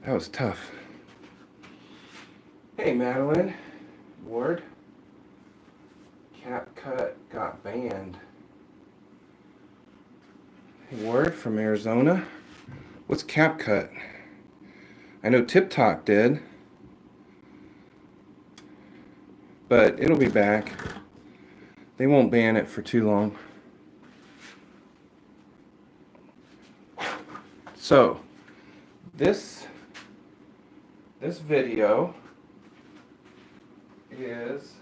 That was tough. Hey, Madeline Ward. CapCut got banned. Hey, Ward from Arizona. What's CapCut? I know TikTok did, but it'll be back. They won't ban it for too long. So, this video is,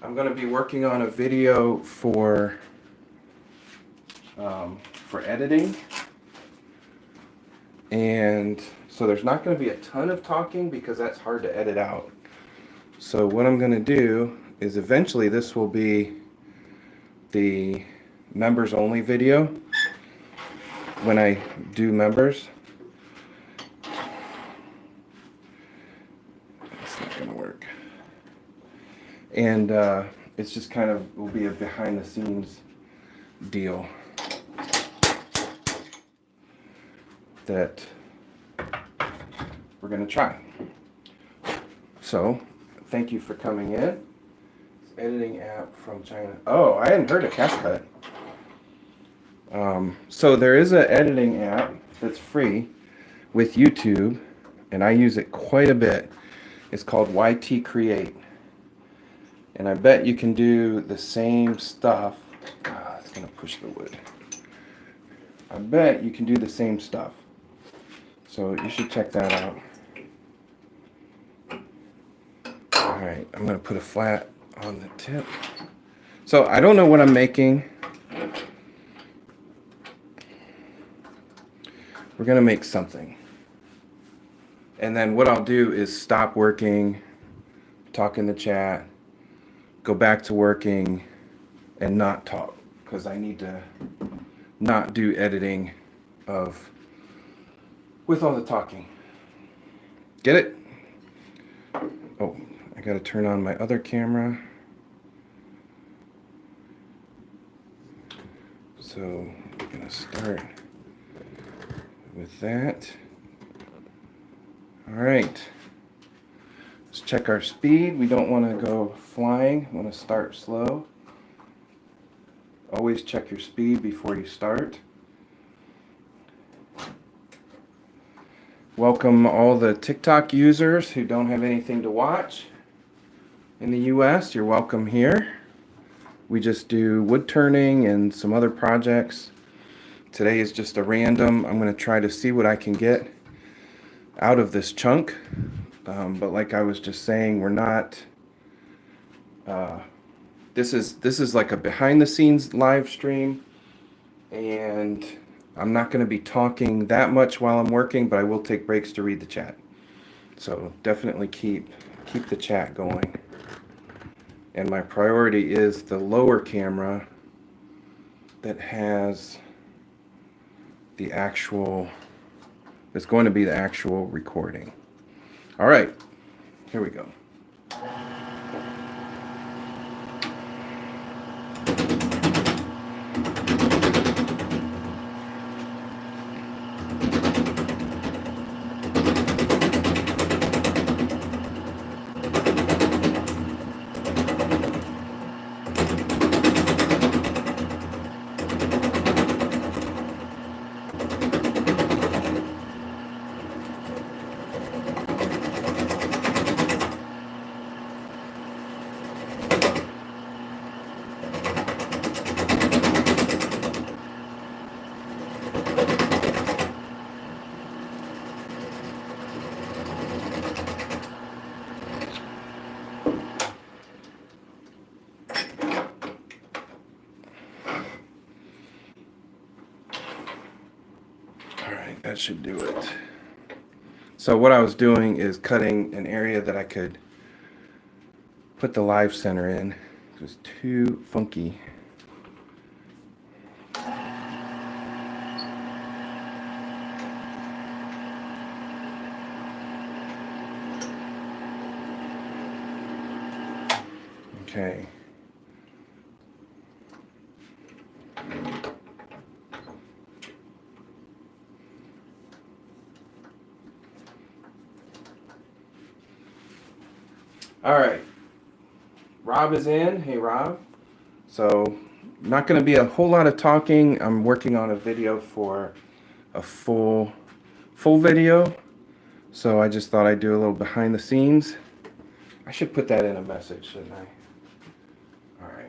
I'm going to be working on a video for editing, and so there's not going to be a ton of talking because that's hard to edit out. So what I'm going to do is eventually this will be the members only video when I do members. It's not going to work. And it's just kind of will be a behind the scenes deal that we're going to try. So, thank you for coming in. It's editing app from China. Oh, I hadn't heard of CapCut. So there is an editing app that's free with YouTube, and I use it quite a bit. It's called YT Create. And I bet you can do the same stuff. It's going to push the wood. I bet you can do the same stuff. So you should check that out. Alright, I'm going to put a flat on the tip. So I don't know what I'm making. We're going to make something. And then what I'll do is stop working, talk in the chat, go back to working, and not talk. Because I need to not do editing with all the talking. Get it? Oh, I got to turn on my other camera. So I'm going to start with that. All right. Let's check our speed. We don't want to go flying. We want to start slow. Always check your speed before you start. Welcome all the TikTok users who don't have anything to watch in the US. You're welcome here. We just do wood turning and some other projects. Today is just a random. I'm going to try to see what I can get out of this chunk. But like I was just saying, we're not. This is like a behind the scenes live stream, and I'm not going to be talking that much while I'm working, but I will take breaks to read the chat. So definitely keep the chat going. And my priority is the lower camera that has the actual, it's going to be the actual recording. All right, here we go. That should do it. So what I was doing is cutting an area that I could put the live center in. It was too funky. Okay. All right. Rob is in. Hey, Rob. So, not going to be a whole lot of talking. I'm working on a video for a full video. So I just thought I'd do a little behind the scenes. I should put that in a message, shouldn't I? All right.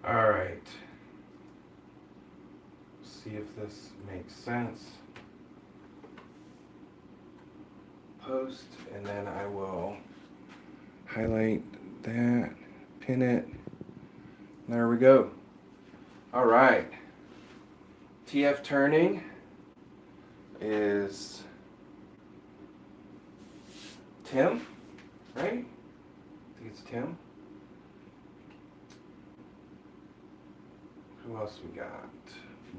All right. See if this makes sense. Post, and then I will highlight that, pin it. There we go. All right. TF turning is Tim, right? I think it's Tim. Who else we got?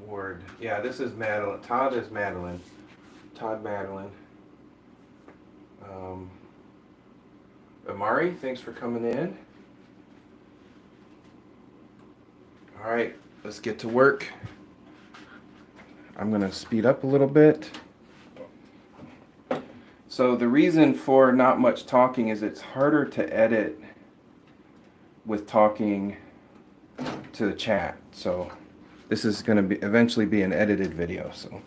Ward. Yeah, this is Madeline. Todd is Madeline. Todd Madeline. Amari, thanks for coming in. All right, let's get to work. I'm going to speed up a little bit. So the reason for not much talking is it's harder to edit with talking to the chat. So this is going to be eventually be an edited video. So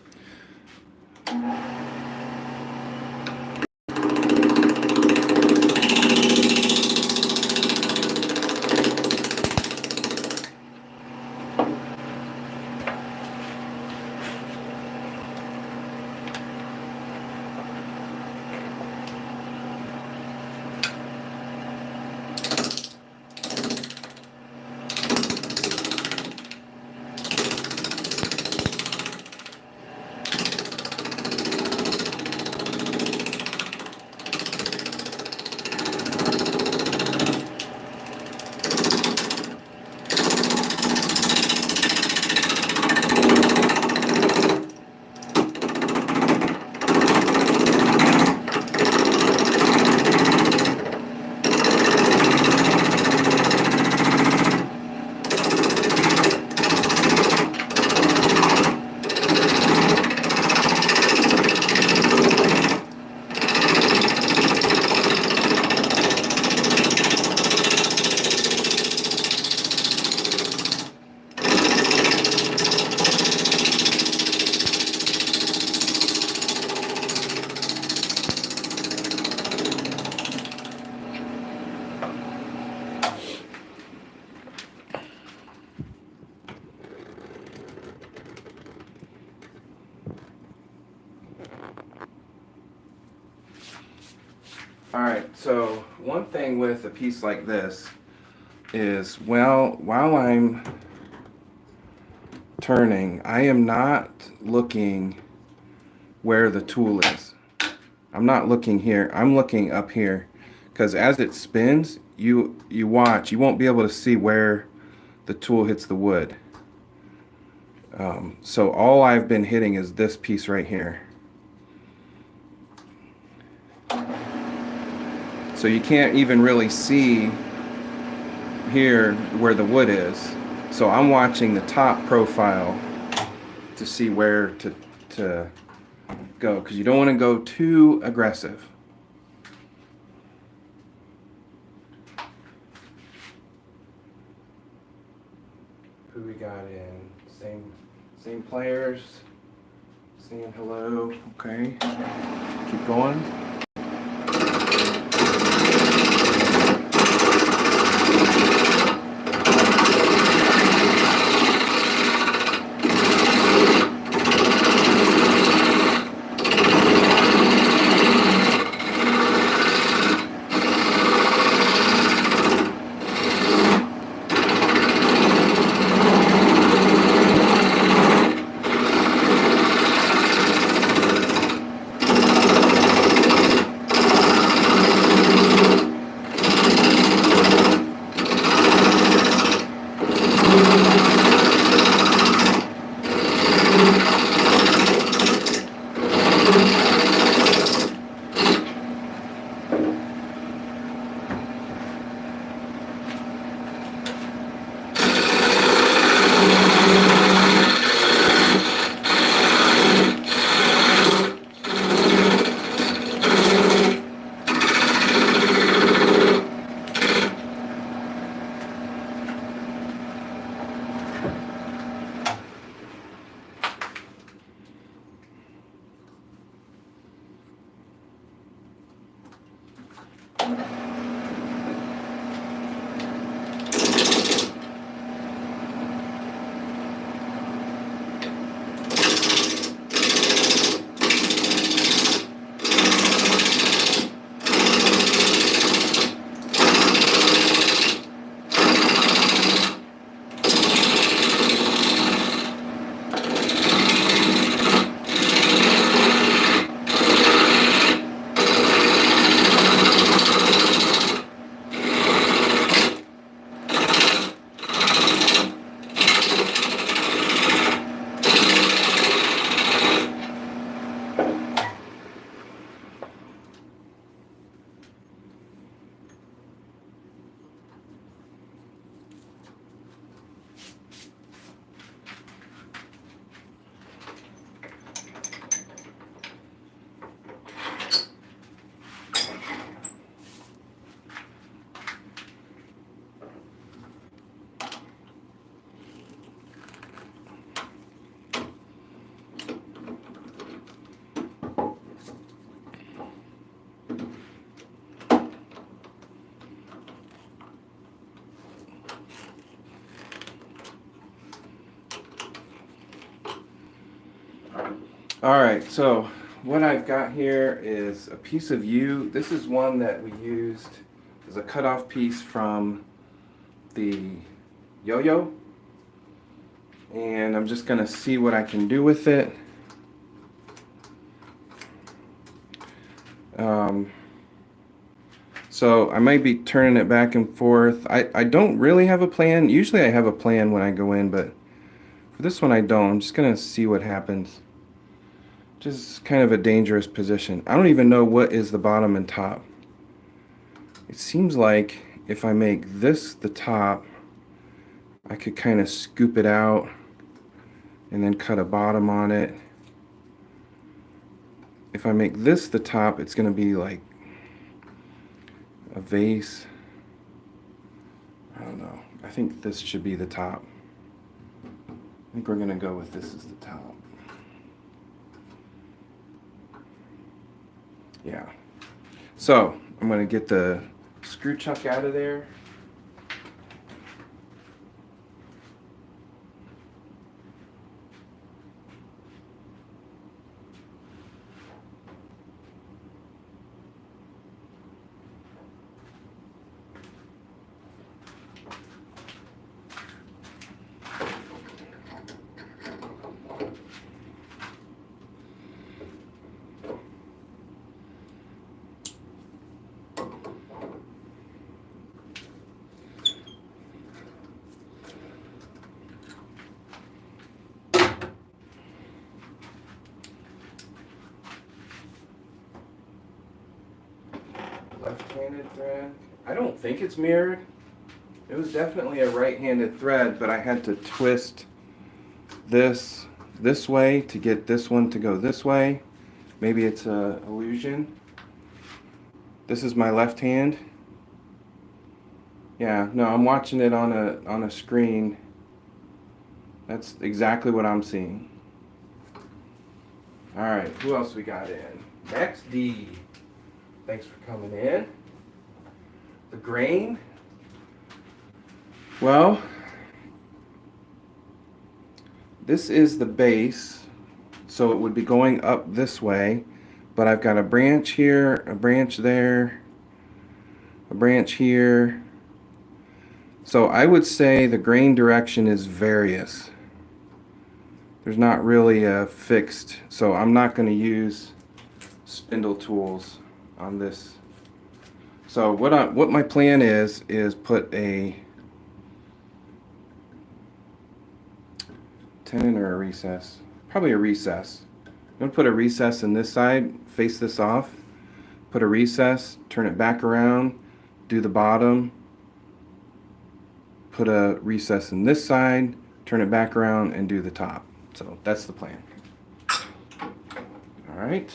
all right, so one thing with a piece like this is, while I'm turning, I am not looking where the tool is. I'm not looking here. I'm looking up here, because as it spins, you watch, you won't be able to see where the tool hits the wood. So all I've been hitting is this piece right here. So you can't even really see here where the wood is. So I'm watching the top profile to see where to go, because you don't want to go too aggressive. Who we got in? Same players. Saying hello. Okay. Keep going. All right, so what I've got here is a piece of yew. This is one that we used as a cutoff piece from the yo-yo. And I'm just gonna see what I can do with it. So I might be turning it back and forth. I don't really have a plan. Usually I have a plan when I go in, but for this one I don't. I'm just gonna see what happens. Just kind of a dangerous position. I don't even know what is the bottom and top. It seems like if I make this the top, I could kind of scoop it out and then cut a bottom on it. If I make this the top, it's gonna be like a vase. I don't know. I think this should be the top. I think we're gonna go with this as the top. Yeah. So I'm gonna get the screw chuck out of there. Left-handed thread. I don't think it's mirrored. It was definitely a right-handed thread, but I had to twist this way to get this one to go this way. Maybe it's a illusion. This is my left hand. Yeah, no, I'm watching it on a screen. That's exactly what I'm seeing. All right, who else we got in? Max D. Thanks for coming in. The grain. Well, this is the base, so it would be going up this way, but I've got a branch here, a branch there, a branch here. So I would say the grain direction is various. There's not really a fixed, so I'm not going to use spindle tools on this. So what my plan is put a tenon or a recess. Probably a recess. I'm going to put a recess in this side, face this off, put a recess, turn it back around, do the bottom, put a recess in this side, turn it back around, and do the top. So that's the plan. All right.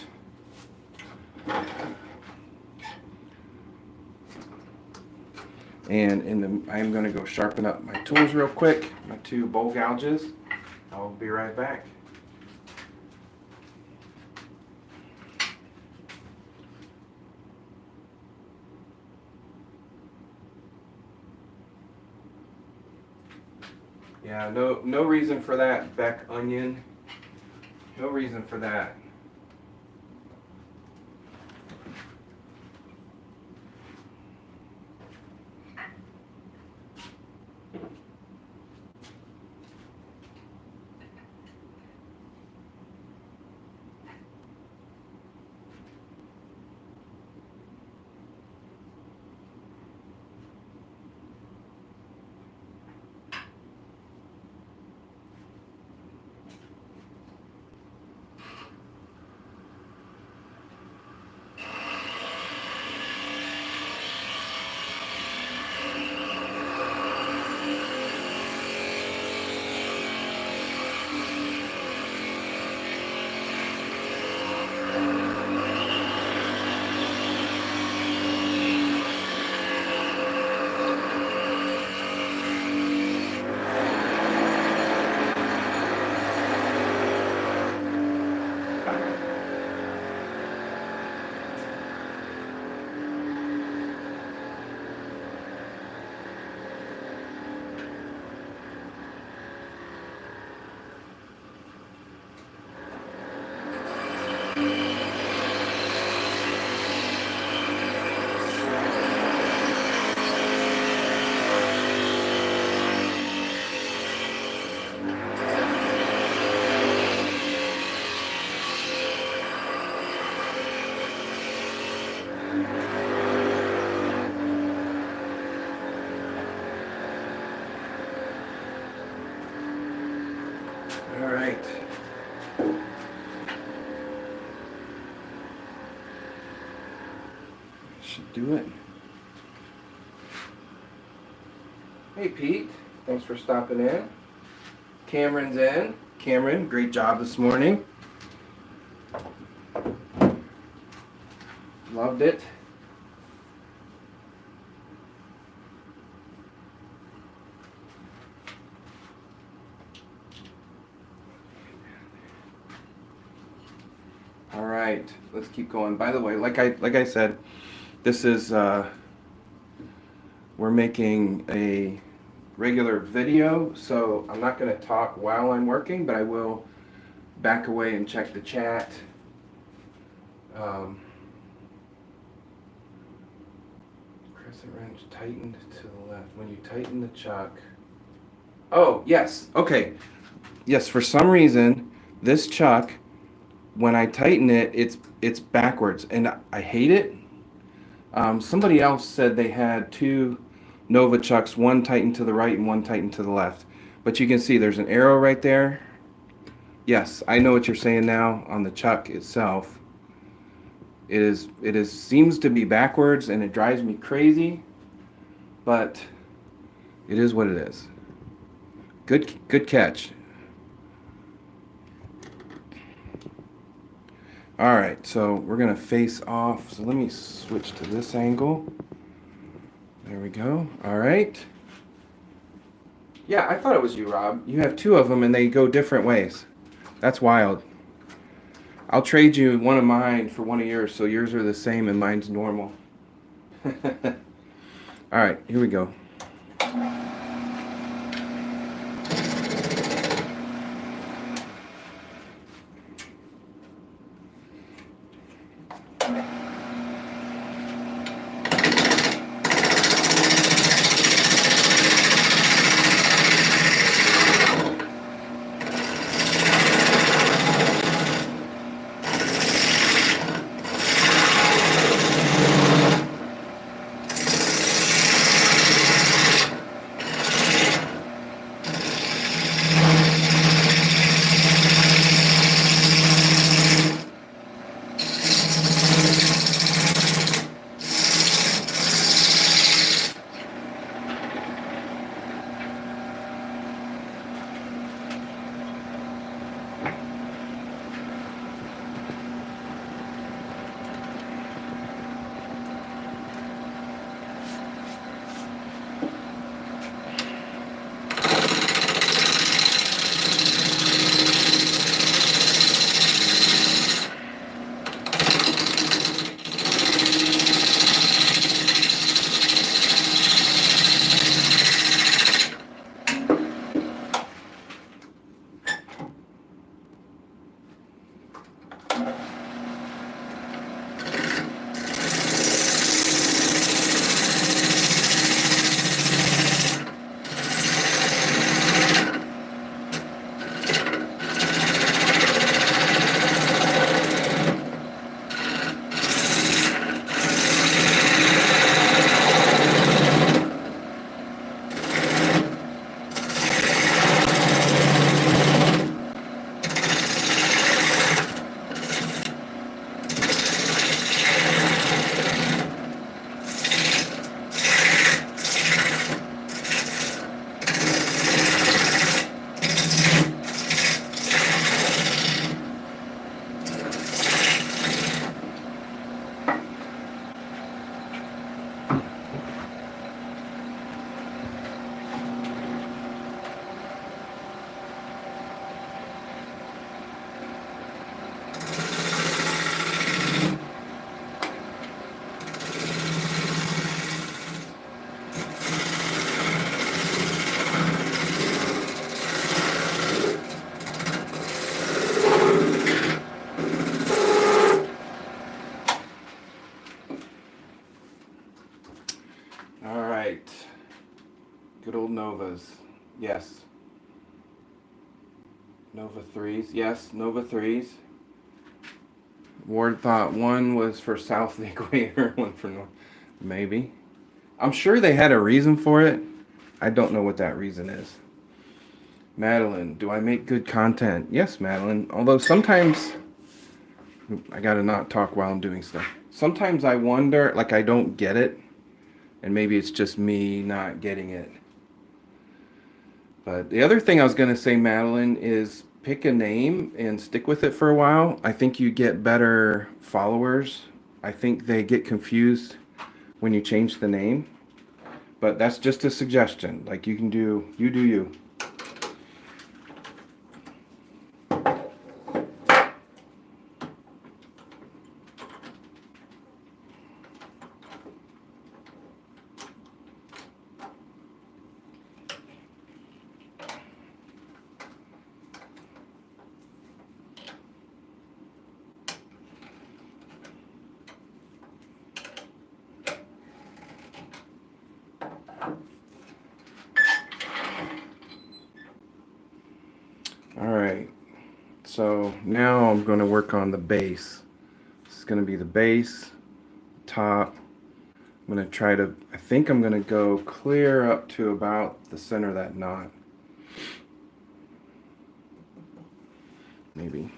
And I'm going to go sharpen up my tools real quick, my 2 bowl gouges. I'll be right back. Yeah, no reason for that, Beck Onion. No reason for that. should do it. Hey Pete, thanks for stopping in. Cameron's in. Cameron, great job this morning. Loved it. All right, let's keep going. By the way, like I said, this is we're making a regular video, so I'm not going to talk while I'm working, but I will back away and check the chat. Crescent wrench tightened to the left. When you tighten the chuck. Oh, yes. Okay. Yes, for some reason, this chuck, when I tighten it, it's backwards, and I hate it. Somebody else said they had two Nova chucks, one tightened to the right and one tightened to the left. But you can see there's an arrow right there. Yes, I know what you're saying now on the chuck itself. It is seems to be backwards, and it drives me crazy, but it is what it is. Good catch. All right, so we're gonna face off. So let me switch to this angle. There we go. All right. Yeah, I thought it was you, Rob. You have two of them, and they go different ways. That's wild. I'll trade you one of mine for one of yours, so yours are the same and mine's normal. All right, here we go. Good old Novas. Yes. Nova 3s. Yes, Nova 3s. Ward thought one was for south of the equator, one for north. Maybe. I'm sure they had a reason for it. I don't know what that reason is. Madeline, do I make good content? Yes, Madeline. Although sometimes I gotta not talk while I'm doing stuff. sometimes I wonder, like I don't get it, and maybe it's just me not getting it. But the other thing I was going to say, Madeline, is pick a name and stick with it for a while. I think you get better followers. I think they get confused when you change the name. But that's just a suggestion. Like you do you. All right, so now I'm going to work on the base. This is going to be the base, top. I'm going to I think I'm going to go clear up to about the center of that knot. Maybe.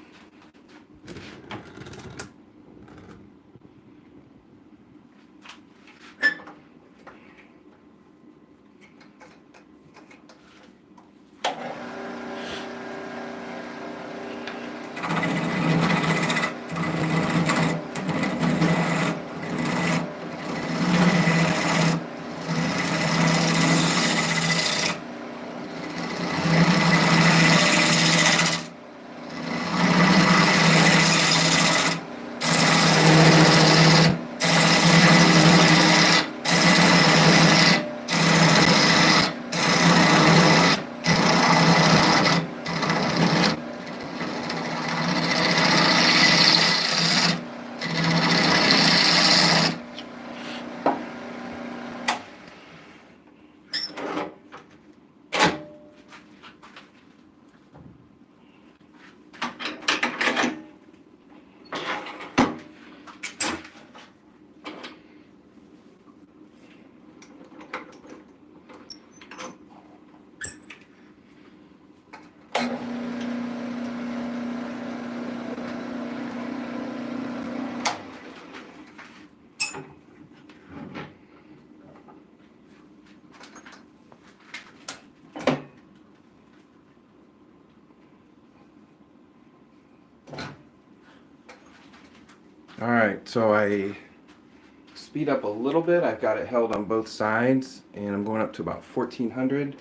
All right, so I speed up a little bit. I've got it held on both sides, and I'm going up to about 1400.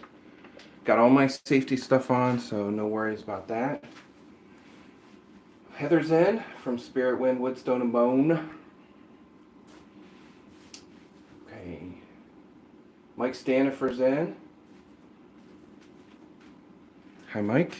Got all my safety stuff on, so no worries about that. Heather's in from Spirit Wind, Woodstone, and Bone. Okay. Mike Stanifer's in. Hi, Mike.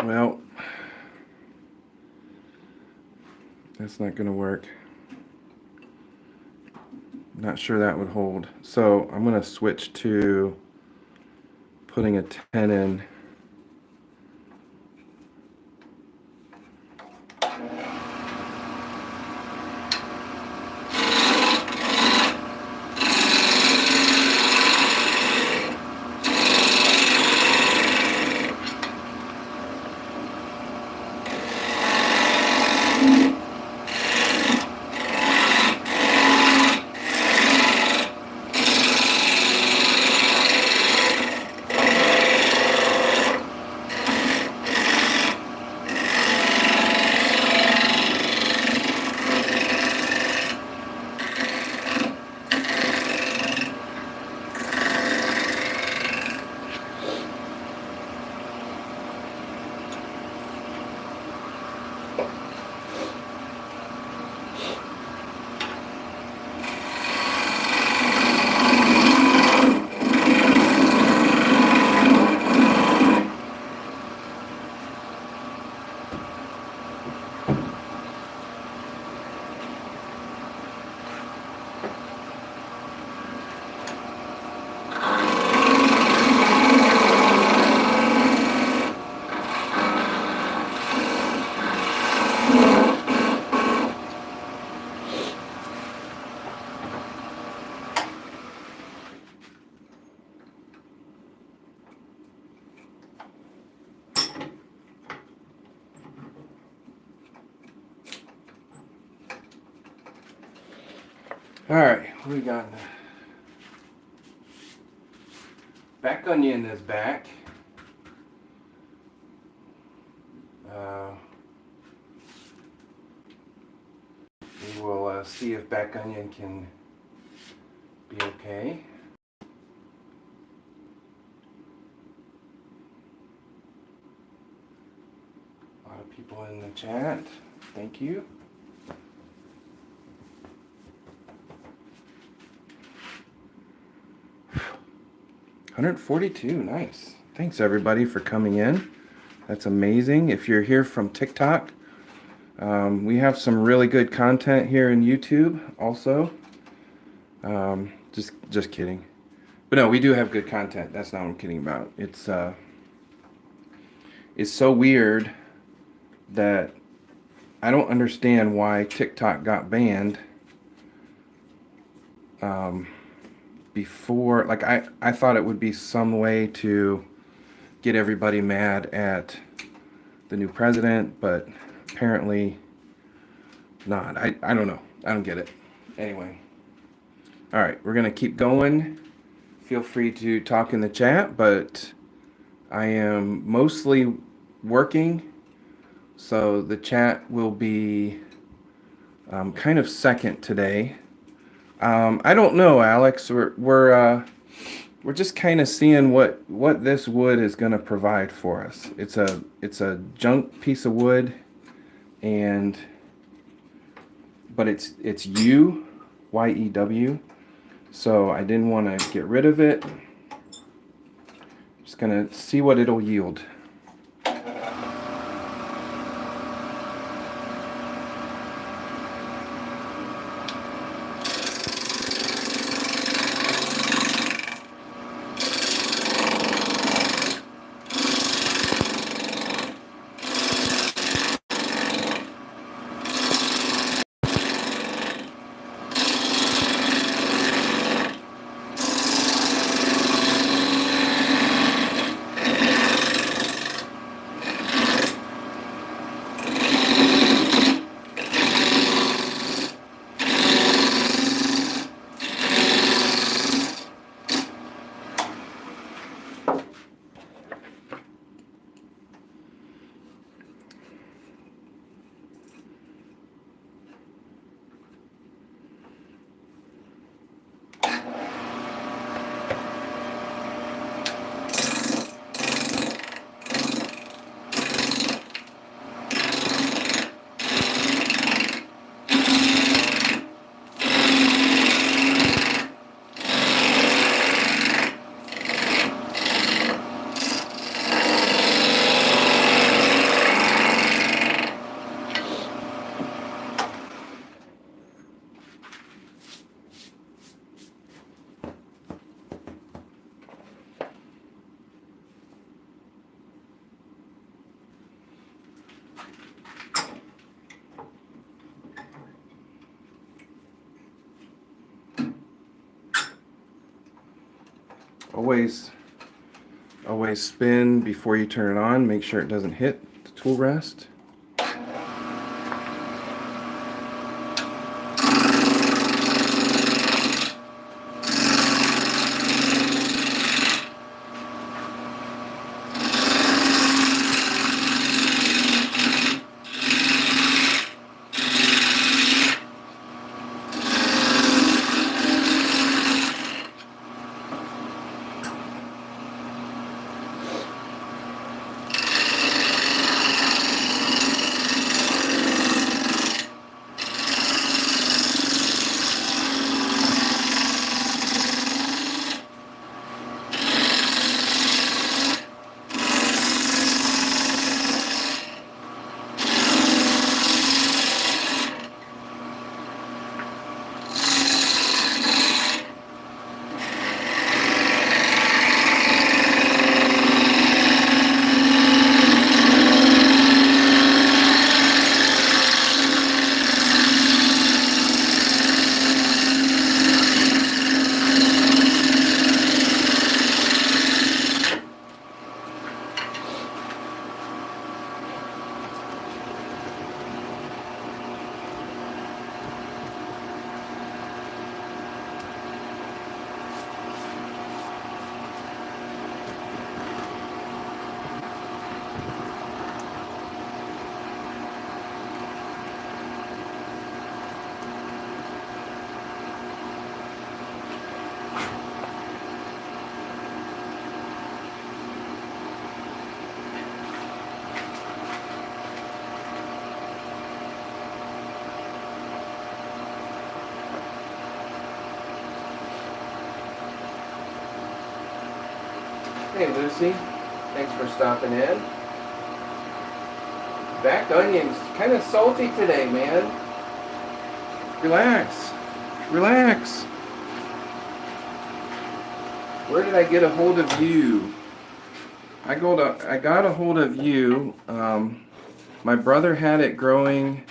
Well, that's not going to work. Not sure that would hold. So I'm going to switch to putting a 10 in. All right, we got back onion is back. We will see if back onion can be okay. A lot of people in the chat. Thank you. $142, nice. Thanks everybody for coming in. That's amazing. If you're here from TikTok, we have some really good content here in YouTube also. Just kidding. But no, we do have good content. That's not what I'm kidding about. It's so weird that I don't understand why TikTok got banned. Before, like I thought it would be some way to get everybody mad at the new president, but apparently not. I don't know. I don't get it. Anyway. All right, we're going to keep going. Feel free to talk in the chat, but I am mostly working, so the chat will be kind of second today. I don't know, Alex. We're just kind of seeing what this wood is going to provide for us. It's a junk piece of wood, but it's YEW. So I didn't want to get rid of it. Just going to see what it'll yield. Always spin before you turn it on. Make sure it doesn't hit the tool rest. Hey Lucy, thanks for stopping in. Back onion's kind of salty today, man. Relax. Relax. Where did I get a hold of you? I got a hold of you. My brother had it growing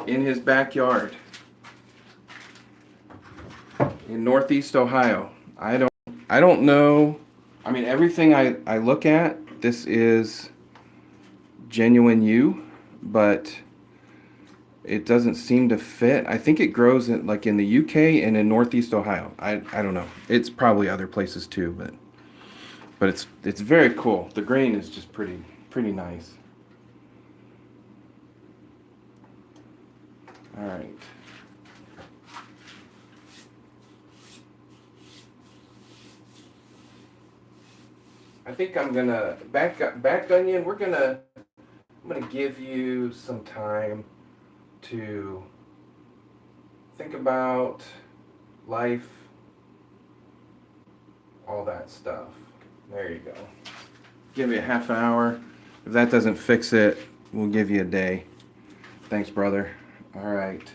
in his backyard in Northeast Ohio. I don't know. I mean, everything I look at, this is genuine yew, but it doesn't seem to fit. I think it grows in, like in the UK and in Northeast Ohio. I don't know. It's probably other places too, but it's very cool. The grain is just pretty nice. All right. I think I'm gonna back onion. I'm gonna give you some time to think about life, all that stuff. There you go. Give you a half an hour. If that doesn't fix it, we'll give you a day. Thanks, brother. All right.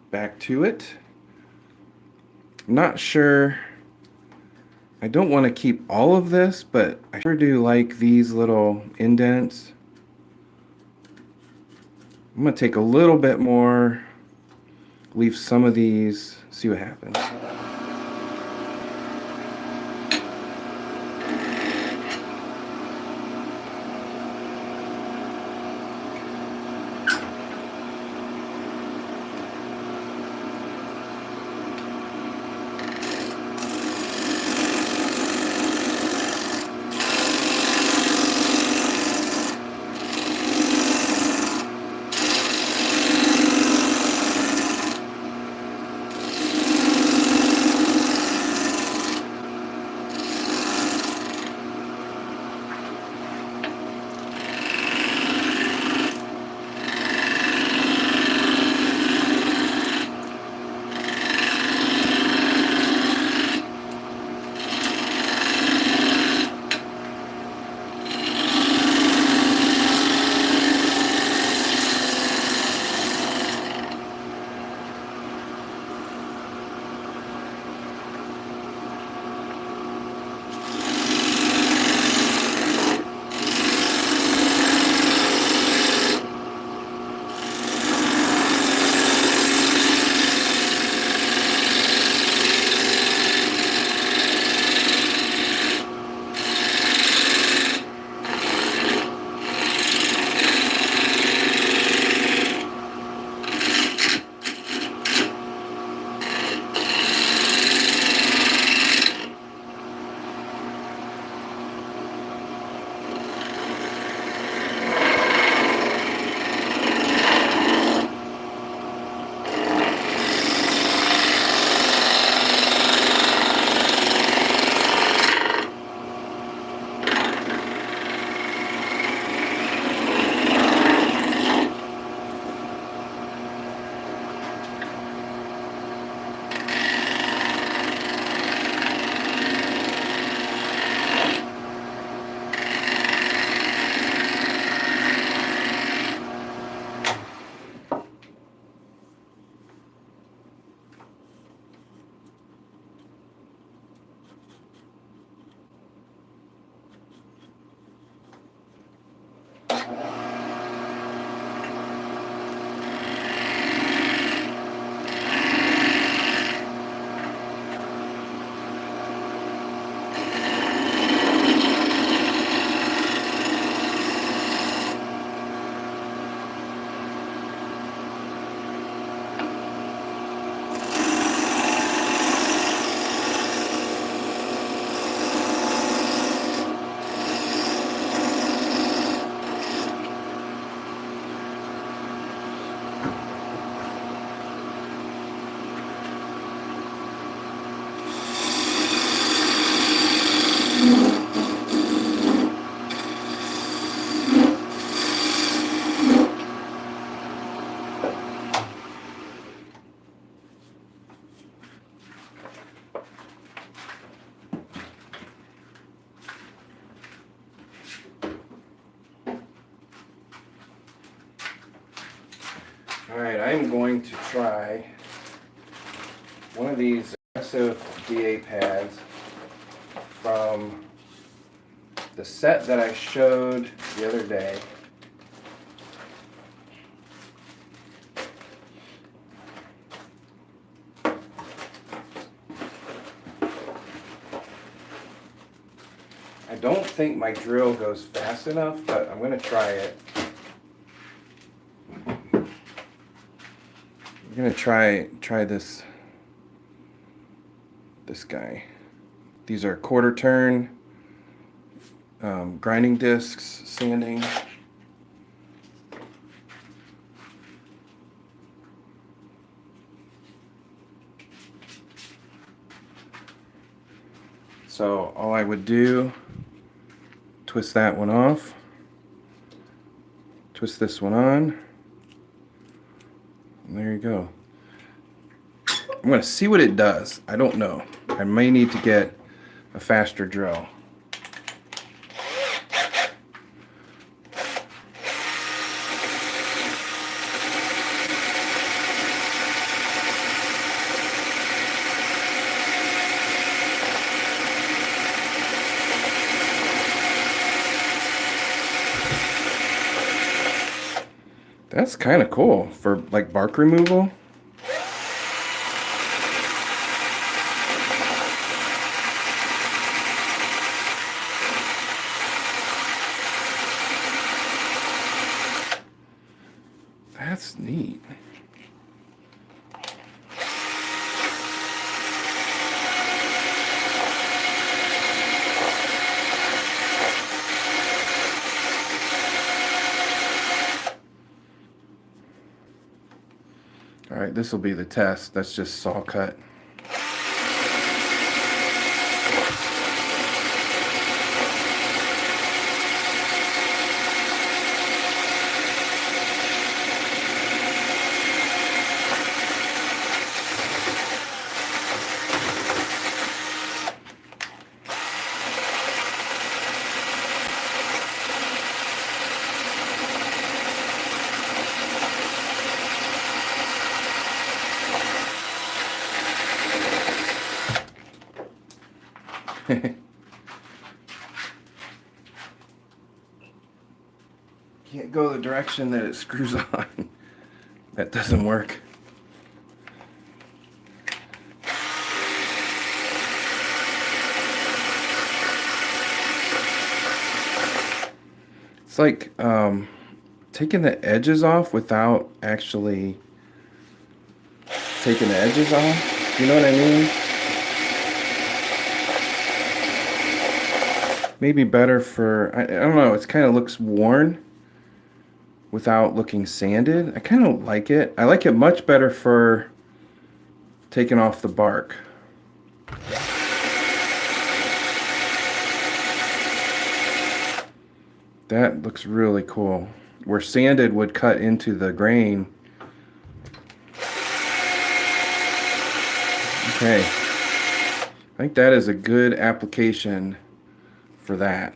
Back to it. I'm not sure. I don't want to keep all of this, but I sure do like these little indents. I'm going to take a little bit more, leave some of these, see what happens. Alright, I'm going to try one of these aggressive DA pads from the set that I showed the other day. I don't think my drill goes fast enough, but I'm going to try it. I'm going to try this guy. These are quarter turn grinding discs, sanding. So all I would do, twist that one off, twist this one on, and there you go. I'm going to see what it does. I don't know. I may need to get a faster drill. That's kind of cool for like bark removal. That's neat. All right, this will be the test. That's just saw cut. Can't go the direction that it screws on. That doesn't work. It's like taking the edges off without actually taking the edges off. You know what I mean? Maybe better for, I don't know, it kind of looks worn without looking sanded. I kind of like it. I like it much better for taking off the bark. That looks really cool. Where sanded would cut into the grain. Okay. I think that is a good application for that.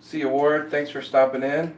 See you, Ward. Thanks for stopping in.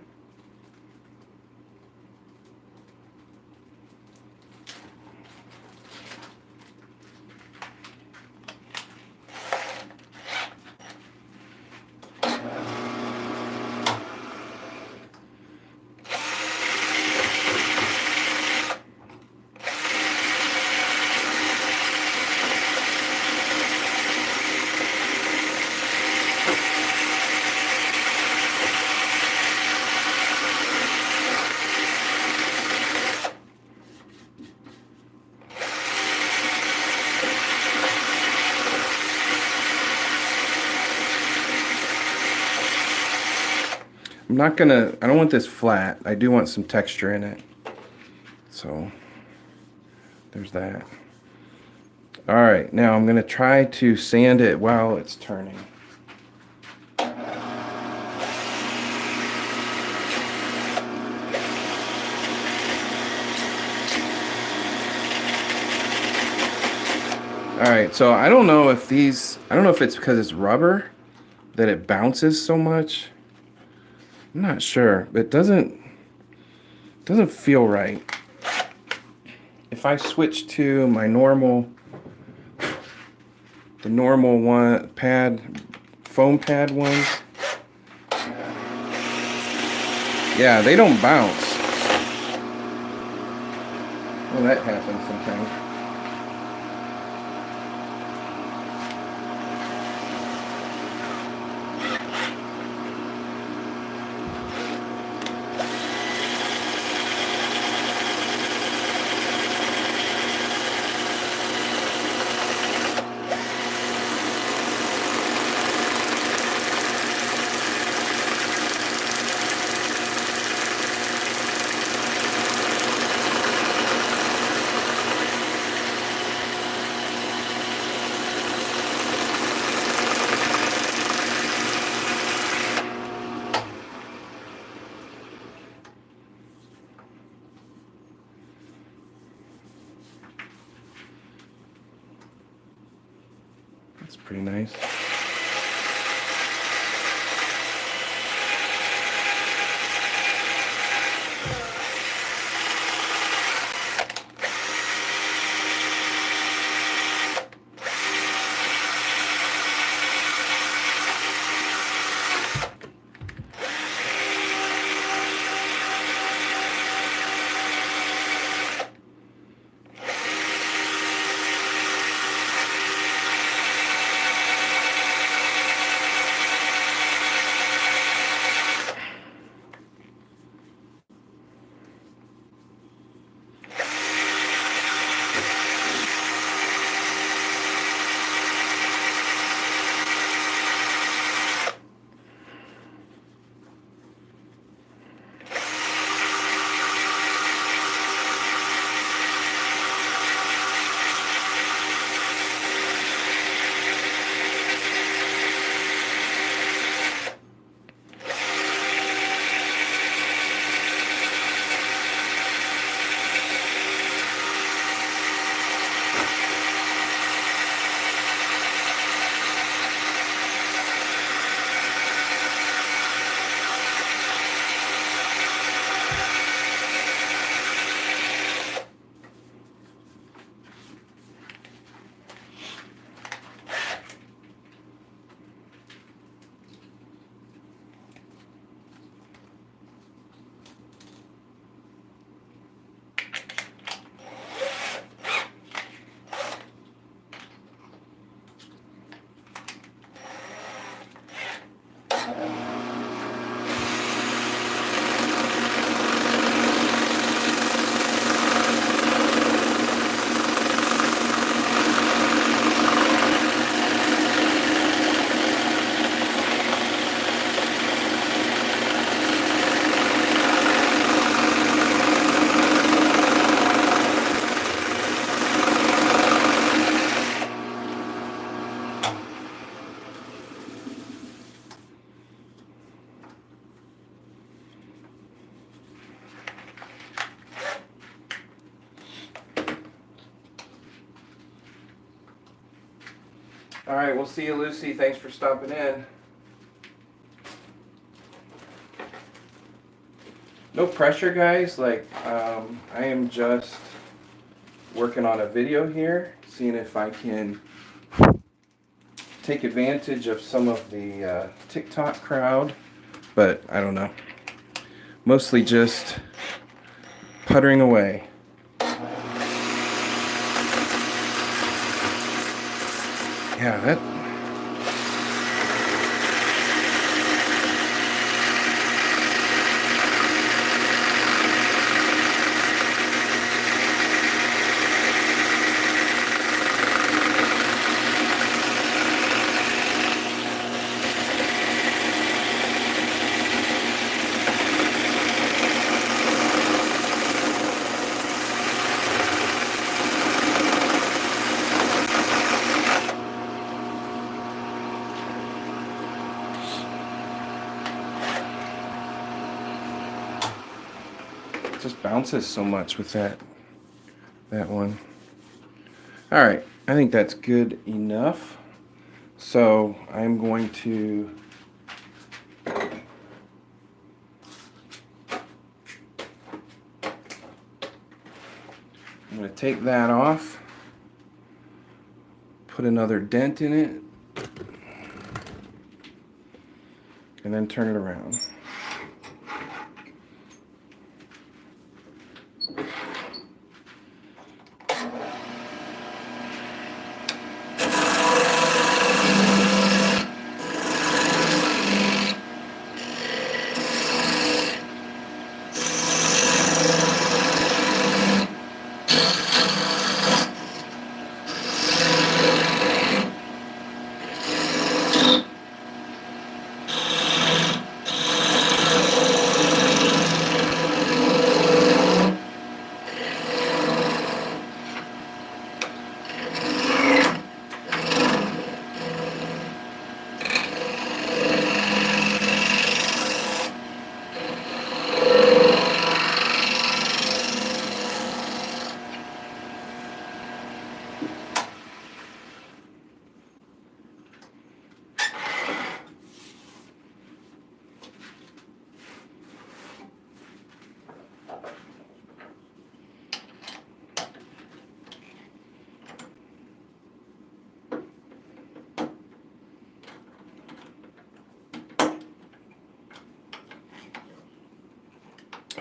I don't want this flat. I do want some texture in it. So there's that. All right, now I'm gonna try to sand it while it's turning. right, so I don't know if it's because it's rubber that it bounces so much. I'm not sure, but it doesn't feel right. If I switch to my the normal one foam pad ones, yeah, they don't bounce. Well, that happens sometimes. That's pretty nice. All right, we'll see you, Lucy. Thanks for stopping in. No pressure, guys. Like, I am just working on a video here, seeing if I can take advantage of some of the TikTok crowd, but I don't know. Mostly just puttering away. Yeah, that. Just bounces so much with that one. All right, I think that's good enough. So I'm going to take that off, put another dent in it, and then turn it around.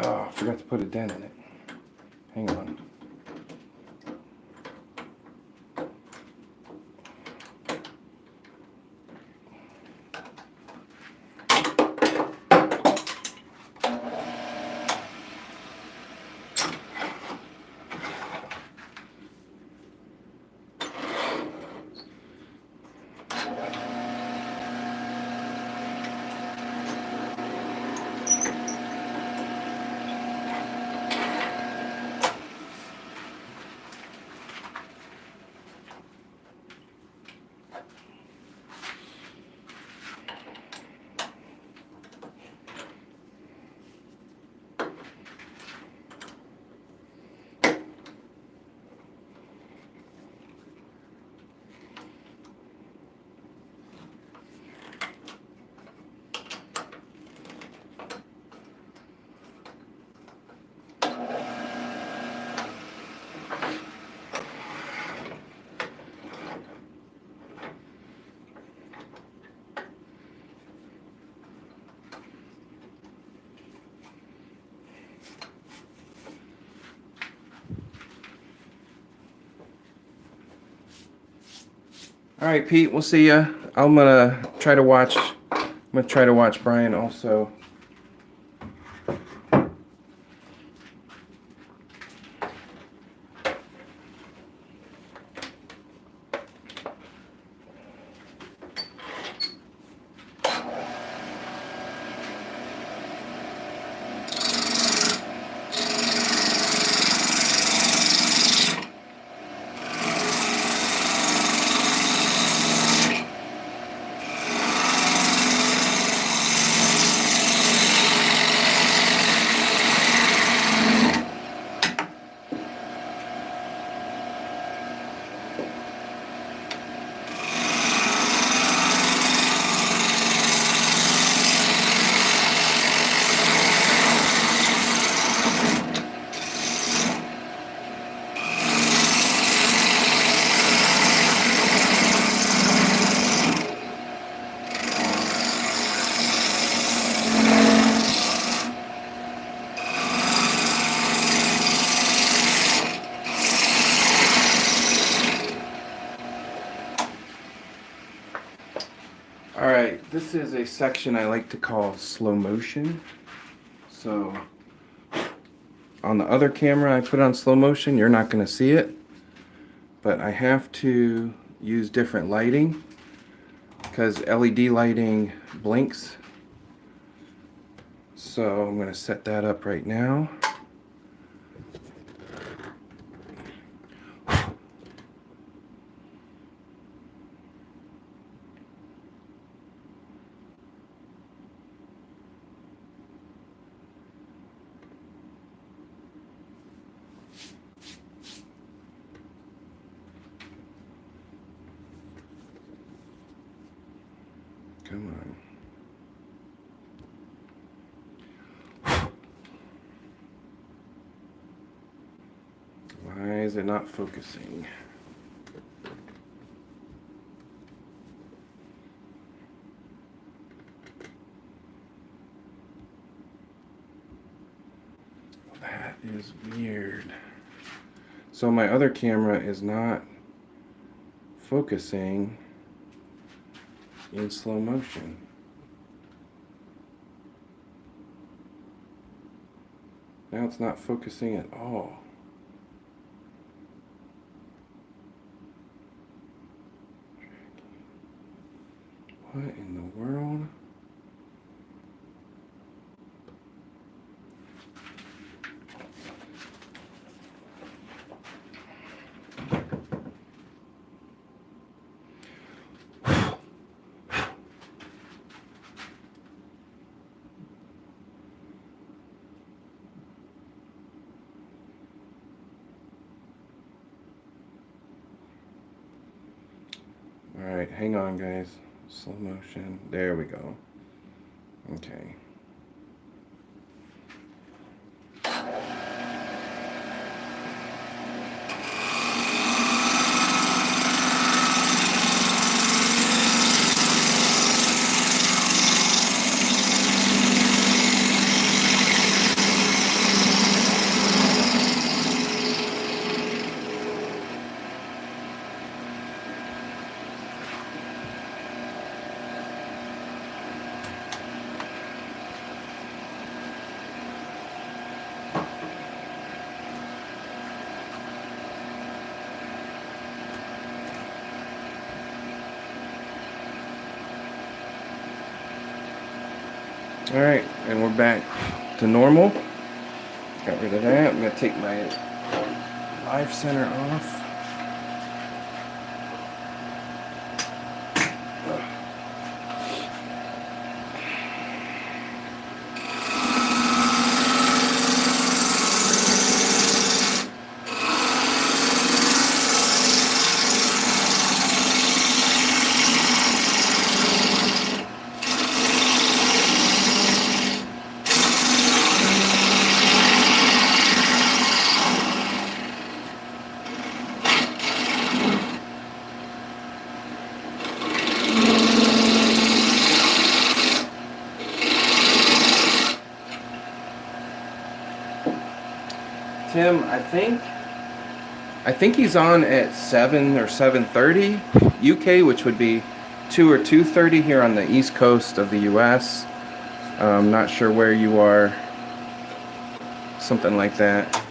Oh, I forgot to put a dent in it. Hang on. All right, Pete, we'll see ya. I'm gonna try to watch. I'm gonna try to watch Brian also. All right, this is a section I like to call slow motion. So on the other camera I put on slow motion, you're not going to see it, but I have to use different lighting because LED lighting blinks. So I'm going to set that up right now. Come on. Why is it not focusing? That is weird. So my other camera is not focusing in slow motion. Now it's not focusing at all. What in the world? All right, hang on, guys. Slow motion. There we go. Okay. All right, and we're back to normal. Got rid of that. I'm gonna take my live center off. Tim, I think he's on at 7 or 7:30 UK, which would be 2 or 2:30 here on the East Coast of the US. I'm not sure where you are. Something like that.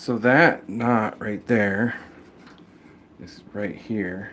So that knot right there is right here.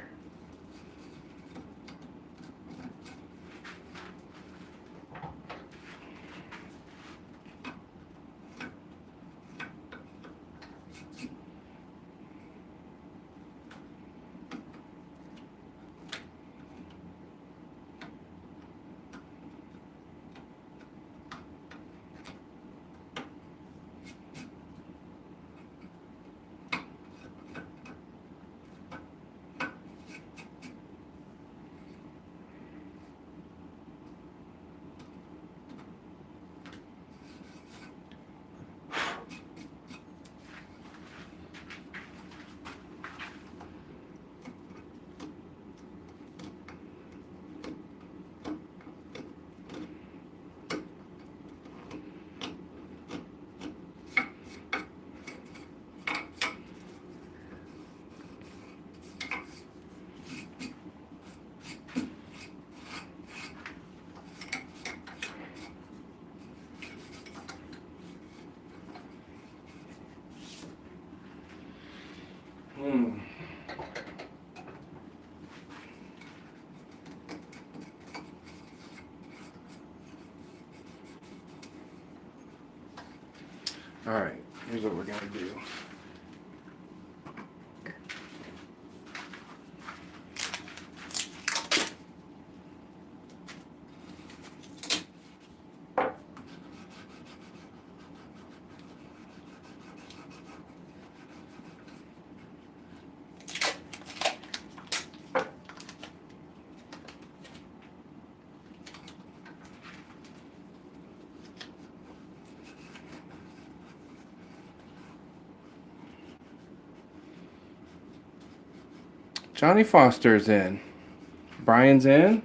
All right, here's what we're gonna do. Johnny Foster's in. Brian's in.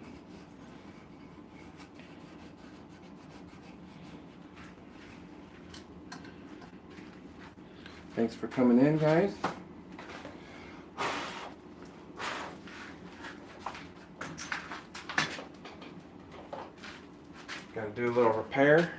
Thanks for coming in, guys. Gotta do a little repair.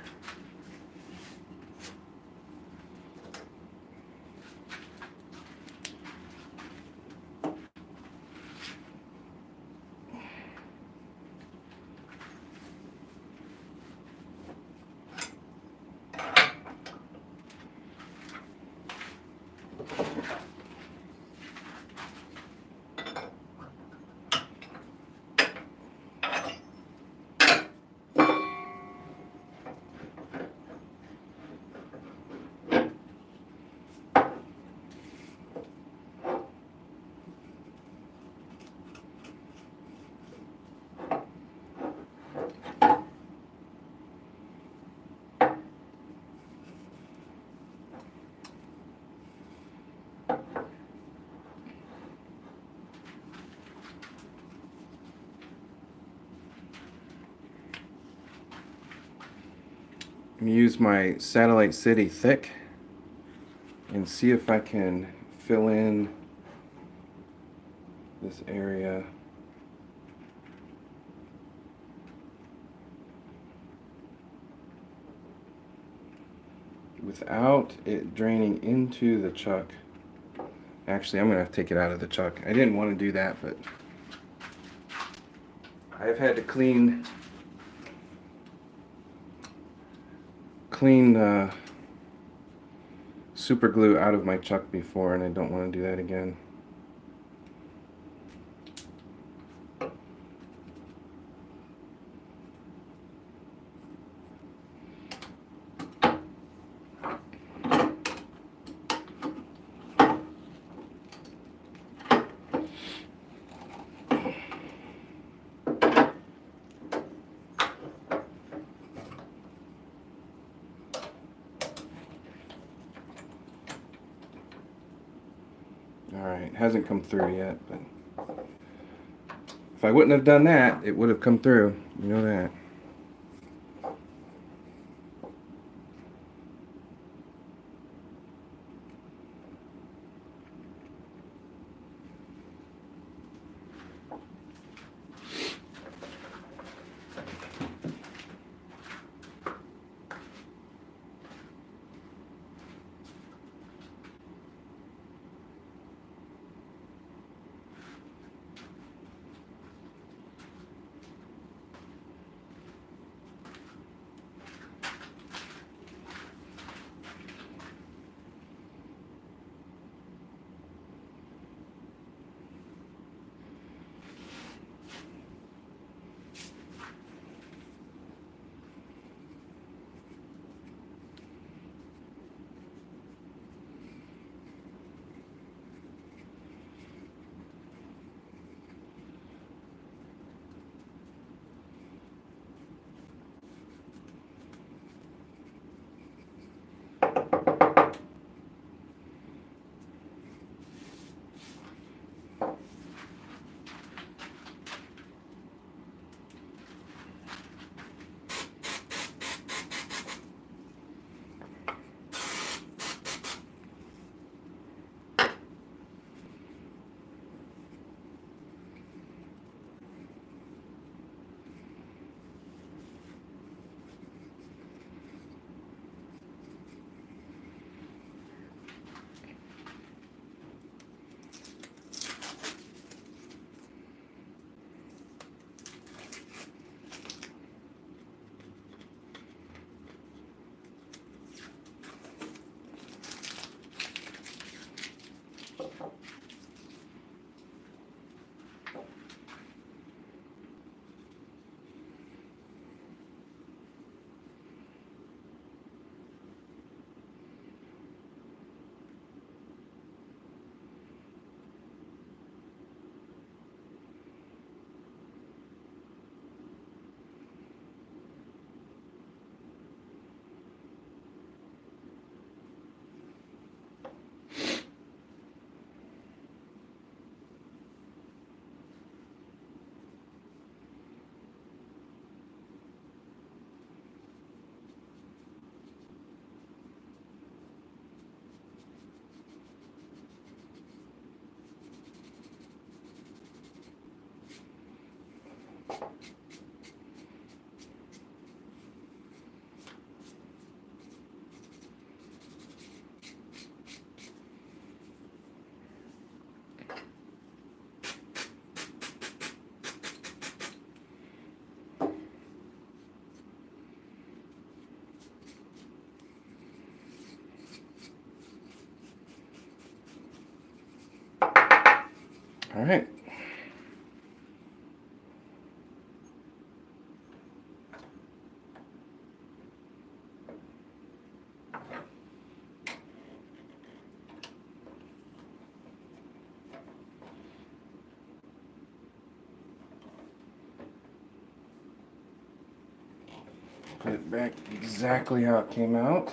Use my Satellite City thick and see if I can fill in this area. without it draining into the chuck. Actually, I'm going to have to take it out of the chuck. I didn't want to do that, but I've had to clean super glue out of my chuck before, and I don't want to do that again. Alright, hasn't come through yet, but if I wouldn't have done that, it would have come through. You know that. All right. Put it back exactly how it came out.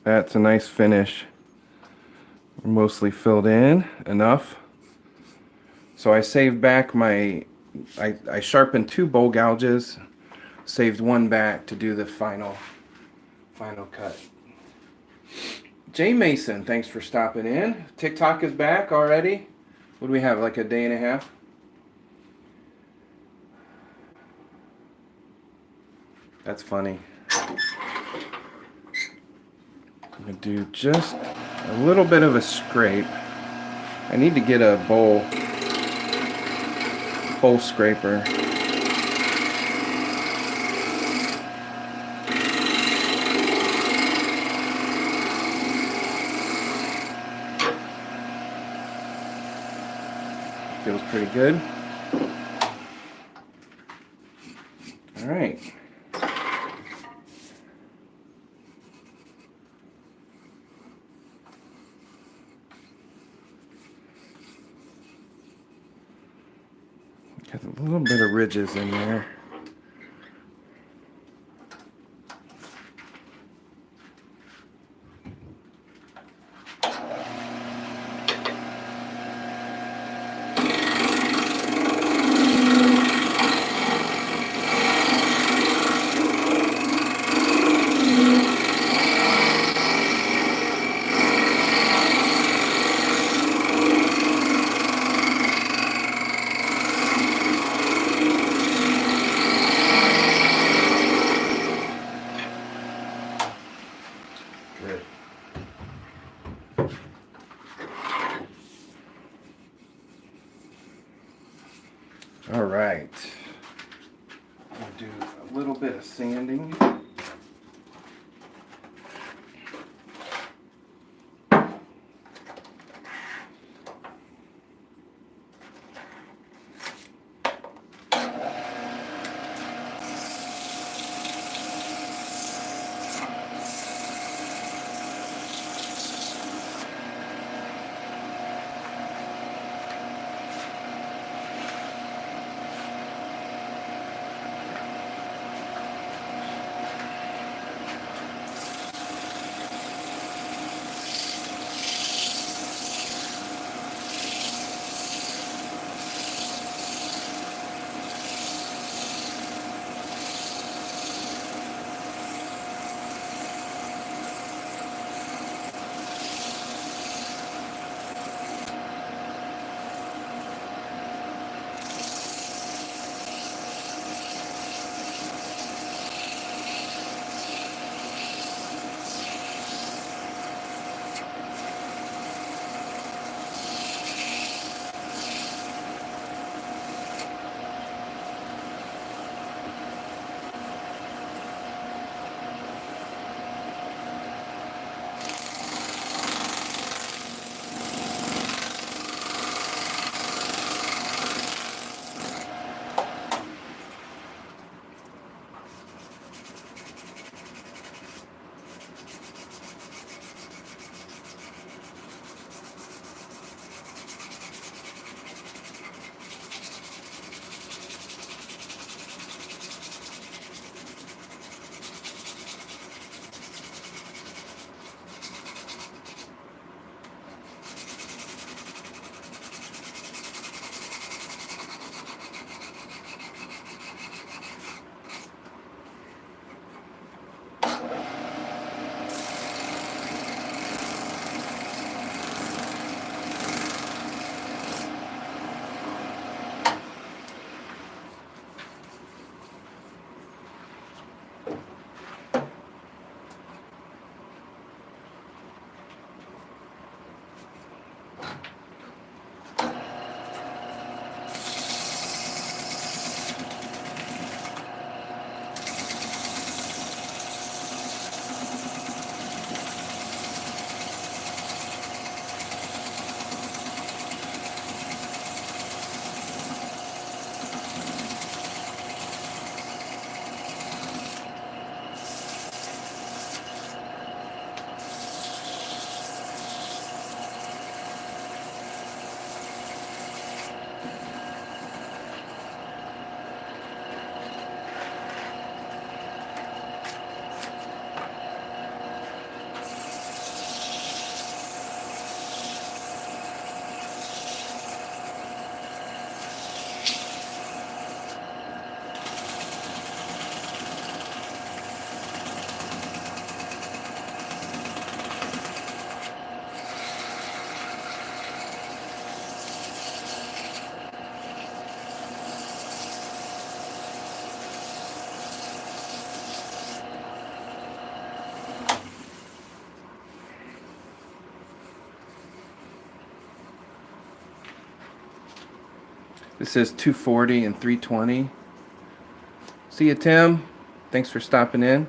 That's a nice finish. Mostly filled in enough. So I saved back I sharpened 2 bowl gouges, saved one back to do the final cut. Jay Mason, thanks for stopping in. TikTok is back already. What do we have, like a day and a half? That's funny. I'm gonna do just a little bit of a scrape. I need to get a bowl scraper. Feels pretty good. All right. Got a little bit of ridges in there. All right. I'll do a little bit of sanding. This is 240 and 320. See you, Tim. Thanks for stopping in.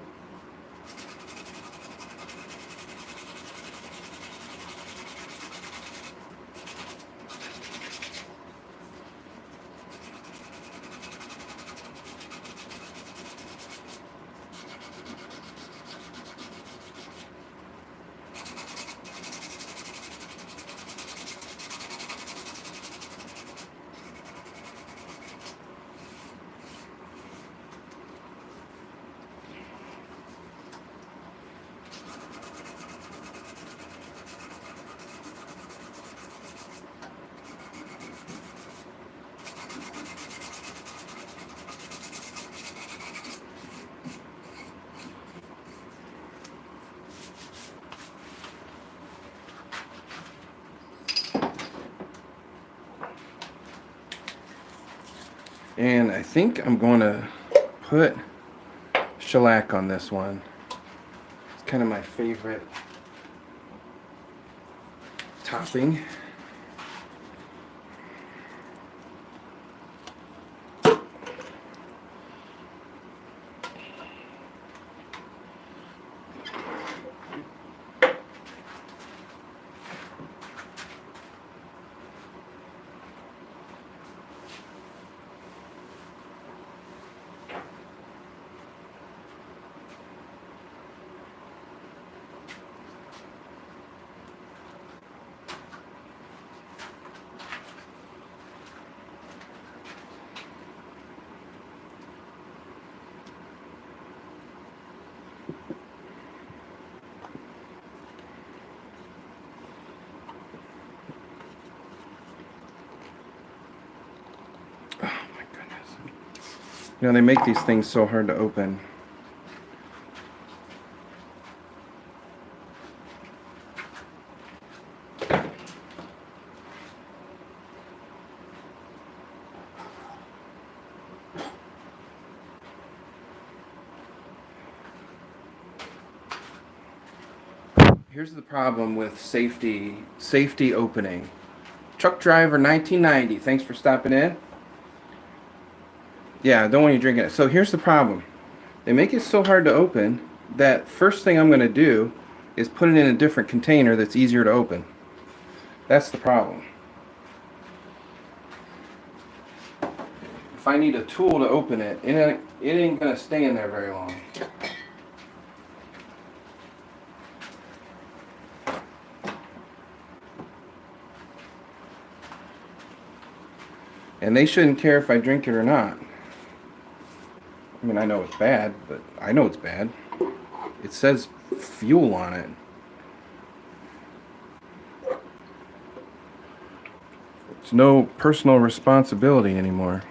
And I think I'm going to put shellac on this one. It's kind of my favorite topping. You know, they make these things so hard to open. Here's the problem with safety opening. Truck driver 1990, thanks for stopping in. Yeah, don't want you drinking it. So here's the problem. They make it so hard to open that first thing I'm going to do is put it in a different container that's easier to open. That's the problem. If I need a tool to open it, it ain't going to stay in there very long. And they shouldn't care if I drink it or not. I mean, I know it's bad, but I know it's bad. It says fuel on it. It's no personal responsibility anymore.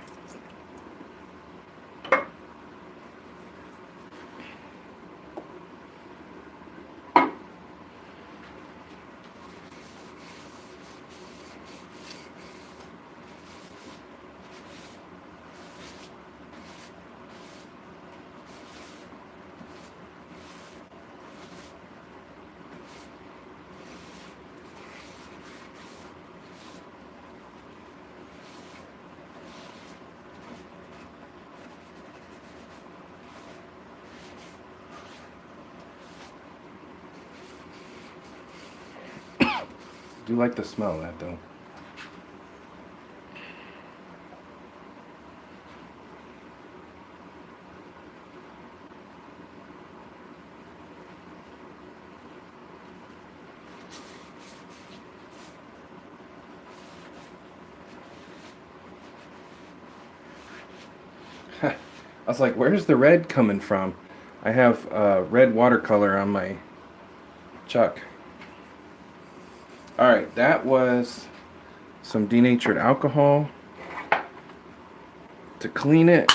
I do like the smell of that though. I was like, where's the red coming from? I have red watercolor on my chuck. Alright, that was some denatured alcohol to clean it.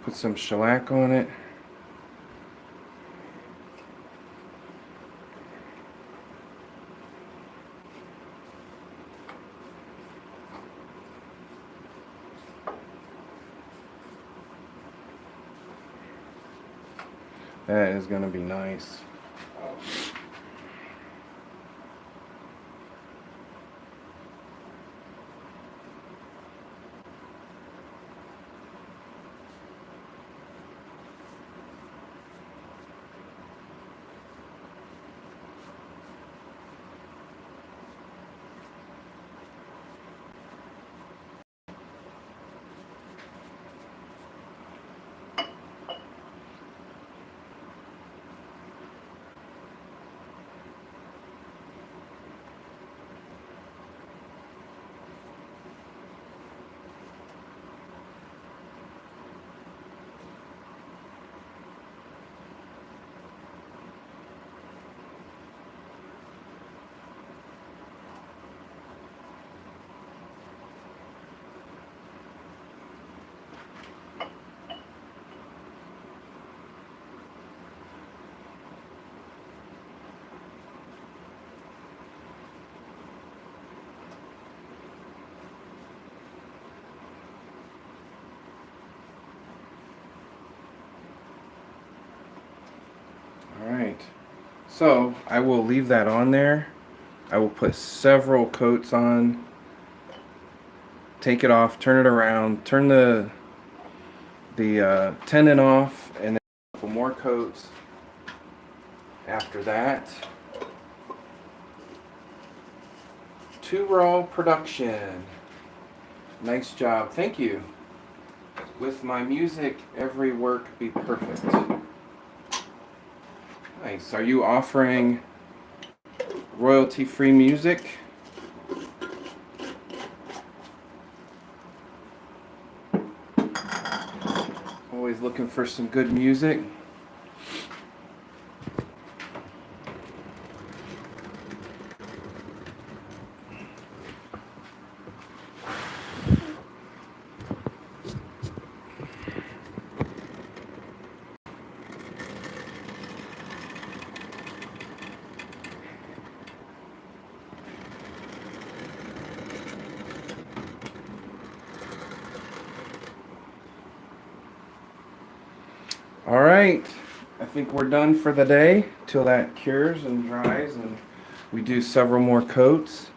Put some shellac on it. That is going to be nice. Alright, so I will leave that on there. I will put several coats on, take it off, turn it around, turn the tenon off, and then a couple more coats after that. 2-row production. Nice job, thank you. With my music, every work be perfect. Nice. Are you offering royalty-free music? Always looking for some good music. All right, I think we're done for the day till that cures and dries and we do several more coats.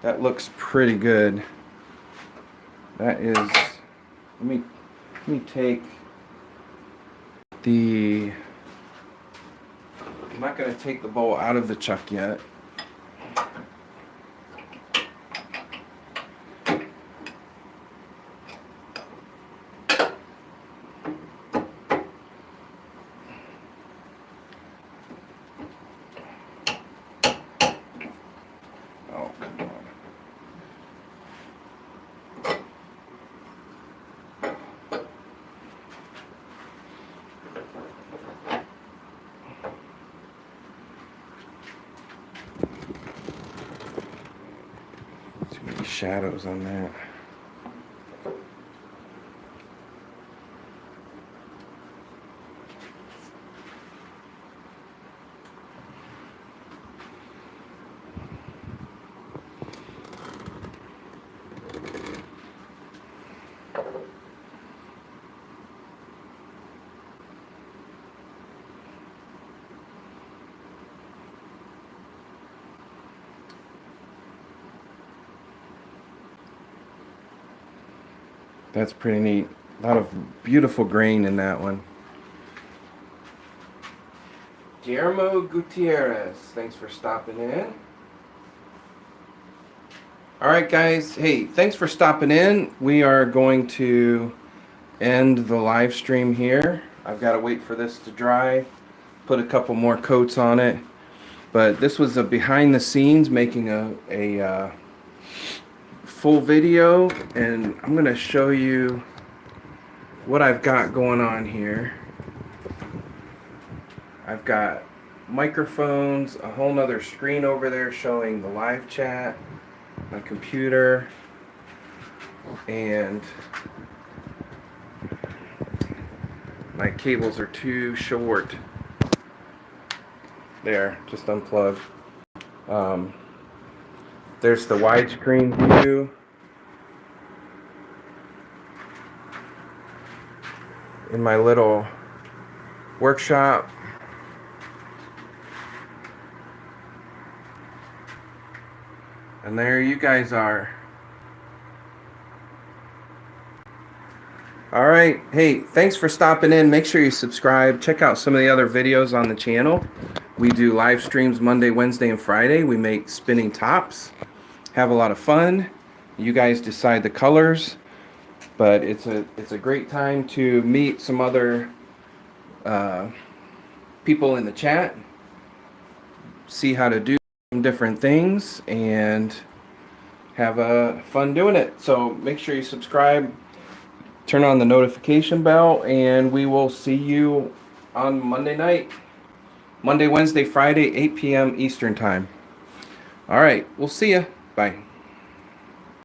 That looks pretty good. That is, let me take the, I'm not going to take the bowl out of the chuck yet. Shadows on that. That's pretty neat. A lot of beautiful grain in that one. Guillermo Gutierrez, thanks for stopping in. Alright guys, hey, thanks for stopping in. We are going to end the live stream here. I've got to wait for this to dry, put a couple more coats on it. But this was a behind the scenes making a full video, and I'm going to show you what I've got going on here. I've got microphones, a whole nother screen over there showing the live chat, my computer, and My cables are too short. There, just unplug. There's the widescreen view. In my little workshop. And there you guys are. All right. Hey, thanks for stopping in. Make sure you subscribe. Check out some of the other videos on the channel. We do live streams Monday, Wednesday, and Friday. We make spinning tops. Have a lot of fun. You guys decide the colors. But it's a great time to meet some other people in the chat. See how to do some different things. And have fun doing it. So make sure you subscribe. Turn on the notification bell, and we will see you on Monday night. Monday, Wednesday, Friday, 8 p.m. Eastern Time. All right, we'll see you. Bye.